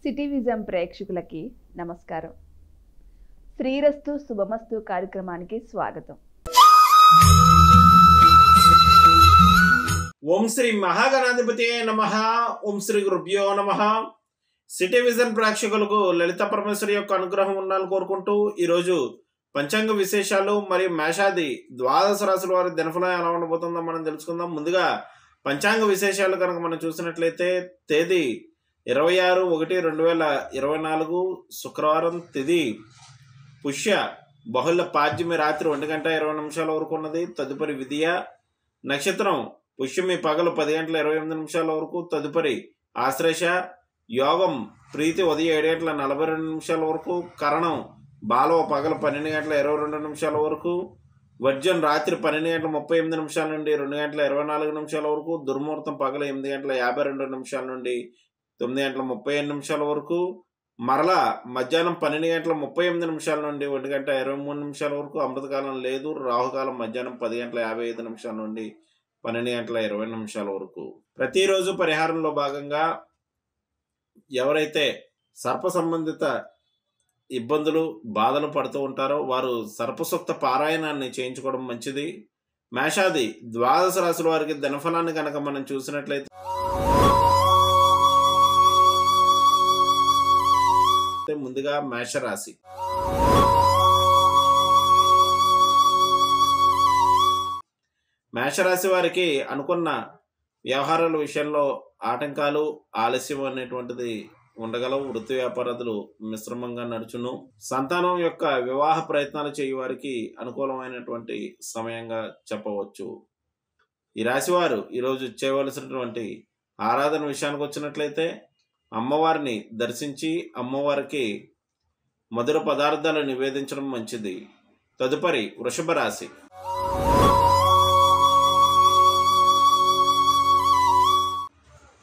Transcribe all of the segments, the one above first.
City vision ప్రేక్షకులకి నమస్కారం. శ్రీరస్తు శుభమస్తు కార్యక్రమానికి స్వాగతం. ఓం శ్రీ మహాగణాధిపతి నమః. ఓం శ్రీ గురుభ్యో నమః. సిటీ విజన్ ప్రేక్షకులకు లలిత పరమేశ్వరి యొక్క అనుగ్రహం ఉండాలని కోరుకుంటూ ఈరోజు పంచాంగ విశేషాలు మరియు మేషాది ద్వాదశ రాశుల వారి దినఫలం ఎలా ఉండబోతుందో మనం తెలుసుకుందాం. ముందుగా పంచాంగ విశేషాలు కనుక మనం చూసినట్లయితే తేదీ 26/1/2024 శుక్రవారం, తిథి పుష్య బహుళ పాడ్యమి రాత్రి 1:20 వరకు ఉన్నది. తదుపరి విధియ నక్షత్రం పుష్యమి పగలు 10:28 వరకు. తదుపరి ఆశ్లేష యోగం ప్రీతి ఉదయం 7:42 వరకు. కరణం బాలవ పగలు 12:22 వరకు. వర్జన్ రాత్రి 12:38 నుండి 2:24 వరకు. దుర్ముహూర్తం పగలు 8:52 నుండి 9:35 వరకు. మరలా మధ్యాహ్నం 12:38 నుండి 1:23 వరకు. అమృతకాలం లేదు. రాహుకాలం మధ్యాహ్నం 10:55 నుండి 12:20 వరకు. ప్రతిరోజు పరిహారంలో భాగంగా ఎవరైతే సర్ప సంబంధిత ఇబ్బందులు బాధలు పడుతూ ఉంటారో వారు సర్పసూక్త పారాయణాన్ని చేయించుకోవడం మంచిది. మేషాది ద్వాదశ రాశుల వారికి దినఫలాన్ని కనుక మనం చూసినట్లయితే ముందుగా మేషరాశి. మేషరాశి వారికి అనుకున్న వ్యవహారాల విషయంలో ఆటంకాలు, ఆలస్యం అనేటువంటిది ఉండగలవు. వృత్తి వ్యాపారాలు మిశ్రమంగా నడుచును. సంతానం యొక్క వివాహ ప్రయత్నాలు చేయు వారికి అనుకూలమైనటువంటి సమయంగా చెప్పవచ్చు. ఈ రాశివారు ఈరోజు చేయవలసినటువంటి ఆరాధన విషయానికి వచ్చినట్లయితే అమ్మవారిని దర్శించి అమ్మవారికి మధుర పదార్థాలు నివేదించడం మంచిది. తదుపరి వృషభ రాశి.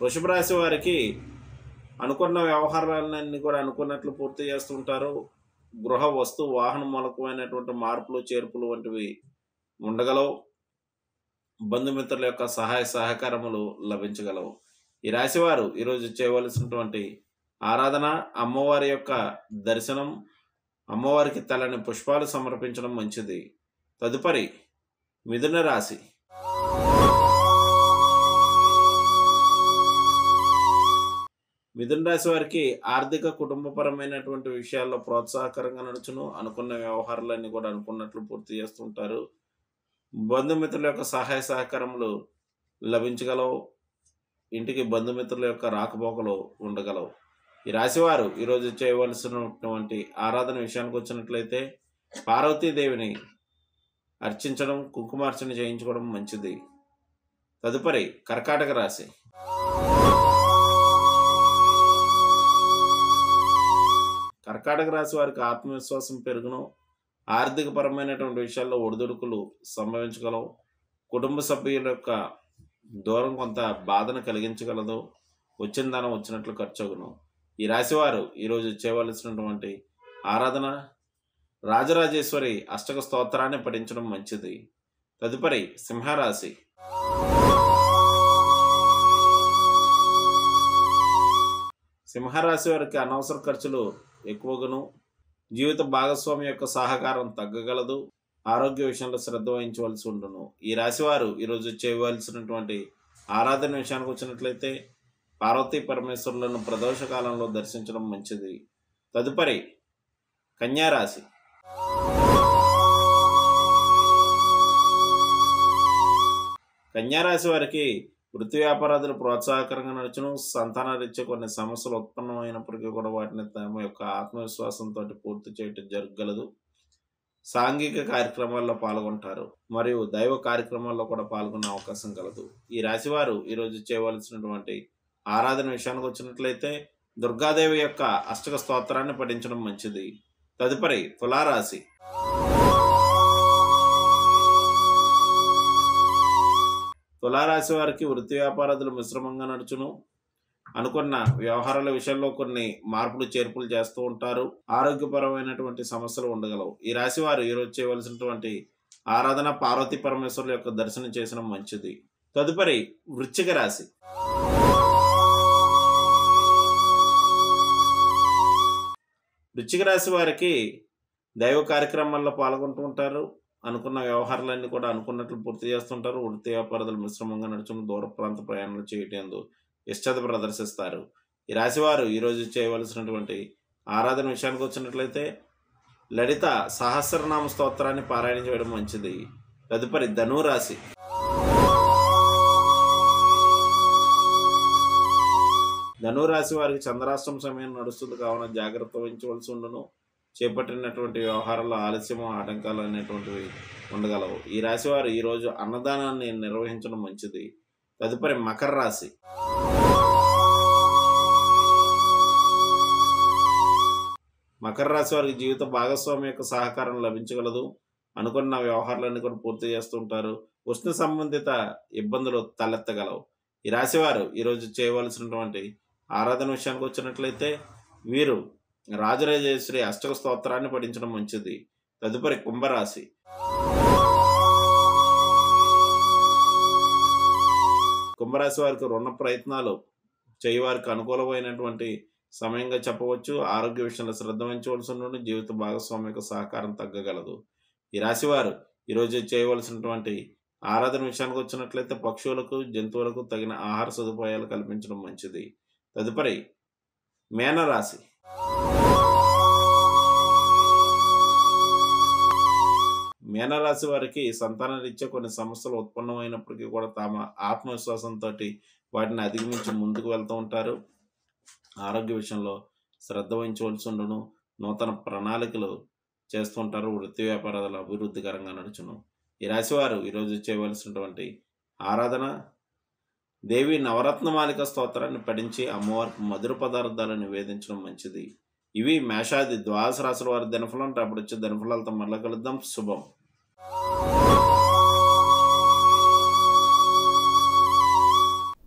వృషభ రాశి వారికి అనుకున్న వ్యవహారాలన్నీ కూడా అనుకున్నట్లు పూర్తి చేస్తుంటారు. గృహ వస్తు వాహన మూలకమైనటువంటి మార్పులు చేర్పులు వంటివి ఉండగలవు. బంధుమిత్రుల యొక్క సహాయ సహకారములు లభించగలవు. ఈ రాశివారు ఈరోజు చేయవలసినటువంటి ఆరాధన అమ్మవారి యొక్క దర్శనం, అమ్మవారికి తెల్లని పుష్పాలు సమర్పించడం మంచిది. తదుపరి మిథున రాశి. మిథున రాశి వారికి ఆర్థిక కుటుంబపరమైనటువంటి విషయాల్లో ప్రోత్సాహకరంగా నడుచును. అనుకున్న వ్యవహారాలన్నీ కూడా అనుకున్నట్లు పూర్తి చేస్తుంటారు. బంధుమిత్రుల యొక్క సహాయ సహకారములు లభించగలవు. ఇంటికి బంధుమిత్రుల యొక్క రాకపోకలు ఉండగలవు. ఈ రాశివారు ఈరోజు చేయవలసినటువంటి ఆరాధన విషయానికి వచ్చినట్లయితే పార్వతీదేవిని అర్చించడం, కుంకుమార్చన చేయించుకోవడం మంచిది. తదుపరి కర్కాటక రాశి. కర్కాటక రాశి వారికి ఆత్మవిశ్వాసం పెరుగును. ఆర్థిక పరమైనటువంటి విషయాల్లో ఒడిదుడుకులు సంభవించగలవు. కుటుంబ సభ్యుల యొక్క దూరం కొంత బాధను కలిగించగలదు. వచ్చిన దానం వచ్చినట్లు ఖర్చుగును. ఈ రాశివారు ఈరోజు చేయవలసినటువంటి ఆరాధన రాజరాజేశ్వరి అష్టక స్తోత్రాన్ని పఠించడం మంచిది. తదుపరి సింహరాశి. సింహరాశి వారికి అనవసర ఖర్చులు ఎక్కువగాను. జీవిత భాగస్వామి యొక్క సహకారం తగ్గగలదు. ఆరోగ్య విషయంలో శ్రద్ధ వహించవలసి ఉండును. ఈ రాశివారు ఈరోజు చేయవలసినటువంటి ఆరాధన విషయానికి వచ్చినట్లయితే పార్వతీ పరమేశ్వరులను ప్రదోష కాలంలో దర్శించడం మంచిది. తదుపరి కన్యారాశి. కన్యారాశి వారికి వృత్తి వ్యాపారాలు ప్రోత్సాహకరంగా నడుచును. సంతానరీత్యా కొన్ని సమస్యలు ఉత్పన్నమైనప్పటికీ కూడా వాటిని తమ యొక్క ఆత్మవిశ్వాసంతో పూర్తి చేయటం జరగగలదు. సాంఘిక కార్యక్రమాల్లో పాల్గొంటారు మరియు దైవ కార్యక్రమాల్లో కూడా పాల్గొనే అవకాశం కలదు. ఈ రాశివారు ఈరోజు చేయవలసినటువంటి ఆరాధన విషయానికి వచ్చినట్లయితే దుర్గాదేవి యొక్క అష్టక స్తోత్రాన్ని పఠించడం మంచిది. తదుపరి తులారాశి. తులారాశి వారికి వృత్తి వ్యాపారాలు మిశ్రమంగా నడుచును. అనుకున్న వ్యవహారాల విషయంలో కొన్ని మార్పులు చేర్పులు చేస్తూ ఉంటారు. ఆరోగ్యపరమైనటువంటి సమస్యలు ఉండగలవు. ఈ రాశి వారు ఈరోజు చేయవలసినటువంటి ఆరాధన పార్వతీ పరమేశ్వరుల యొక్క దర్శనం చేసిన మంచిది. తదుపరి వృశ్చిక రాశి. వృశ్చిక రాశి వారికి దైవ కార్యక్రమాల్లో పాల్గొంటూ ఉంటారు. అనుకున్న వ్యవహారాలన్నీ కూడా అనుకున్నట్లు పూర్తి చేస్తుంటారు. వృత్తి వ్యాపారాలు మిశ్రమంగా నడుచుకుని దూర ప్రాంత ప్రయాణాలు చేయటందు ఇష్టత ప్రదర్శిస్తారు. ఈ రాశివారు ఈరోజు చేయవలసినటువంటి ఆరాధన విషయానికి వచ్చినట్లయితే లలిత సహస్రనామ స్తోత్రాన్ని పారాయణ చేయడం మంచిది. తదుపరి ధనురాశి. ధనురాశి వారికి చంద్రాష్టం సమయం నడుస్తుంది కావున జాగ్రత్త వహించవలసి ఉండును. చేపట్టినటువంటి వ్యవహారాల్లో ఆలస్యము ఆటంకాలు అనేటువంటివి ఉండగలవు. ఈ రాశి వారు ఈరోజు అన్నదానాన్ని నిర్వహించడం మంచిది. తదుపరి మకర రాశి. మకర రాశి వారికి జీవిత భాగస్వామి యొక్క సహకారం లభించగలదు. అనుకున్న వ్యవహారాలన్నీ కూడా పూర్తి చేస్తుంటారు. ఉష్ణ సంబంధిత ఇబ్బందులు తలెత్తగలవు. ఈ రాశివారు ఈరోజు చేయవలసినటువంటి ఆరాధన విషయానికి వచ్చినట్లయితే వీరు రాజరాజేశ్వరి అష్టక స్తోత్రాన్ని పఠించడం మంచిది. తదుపరి కుంభరాశి. కుంభరాశి వారికి రుణ ప్రయత్నాలు చేయవారికి అనుకూలమైనటువంటి సమయంగా చెప్పవచ్చు. ఆరోగ్య విషయంలో శ్రద్ధ వహించవలసి ఉంటుంది. జీవిత భాగస్వామి యొక్క సహకారం తగ్గగలదు. ఈ రాశివారు ఈరోజు చేయవలసినటువంటి ఆరాధన విషయానికి వచ్చినట్లయితే పక్షువులకు జంతువులకు తగిన ఆహార సదుపాయాలు కల్పించడం మంచిది. తదుపరి మీనరాశి. మీనరాశి వారికి సంతాన రీత్యా కొన్ని సమస్యలు ఉత్పన్నమైనప్పటికీ కూడా తమ ఆత్మవిశ్వాసంతో వాటిని అధిగమించి ముందుకు వెళ్తూ ఉంటారు. ఆరోగ్య విషయంలో శ్రద్ధ వహించవలసి ఉండును. నూతన ప్రణాళికలు చేస్తుంటారు. వృత్తి వ్యాపారాల అభివృద్ధికరంగా నడుచును. ఈ రాశివారు ఈరోజు చేయవలసినటువంటి ఆరాధన దేవి నవరత్నమాలిక స్తోత్రాన్ని పఠించి అమ్మవారికి మధుర పదార్థాలను నివేదించడం మంచిది. ఇవి మేషాది ద్వాదశ రాశుల వారి దినఫలం. అప్పుడు వచ్చే దినఫలాలతో మళ్ళీ కలుద్దాం. శుభం.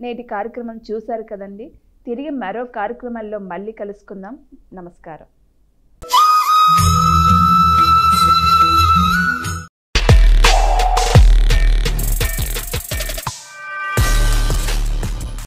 నేటి కార్యక్రమం చూశారు కదండి. తిరిగి మరో కార్యక్రమంలో మళ్ళీ కలుసుకుందాం. నమస్కారం.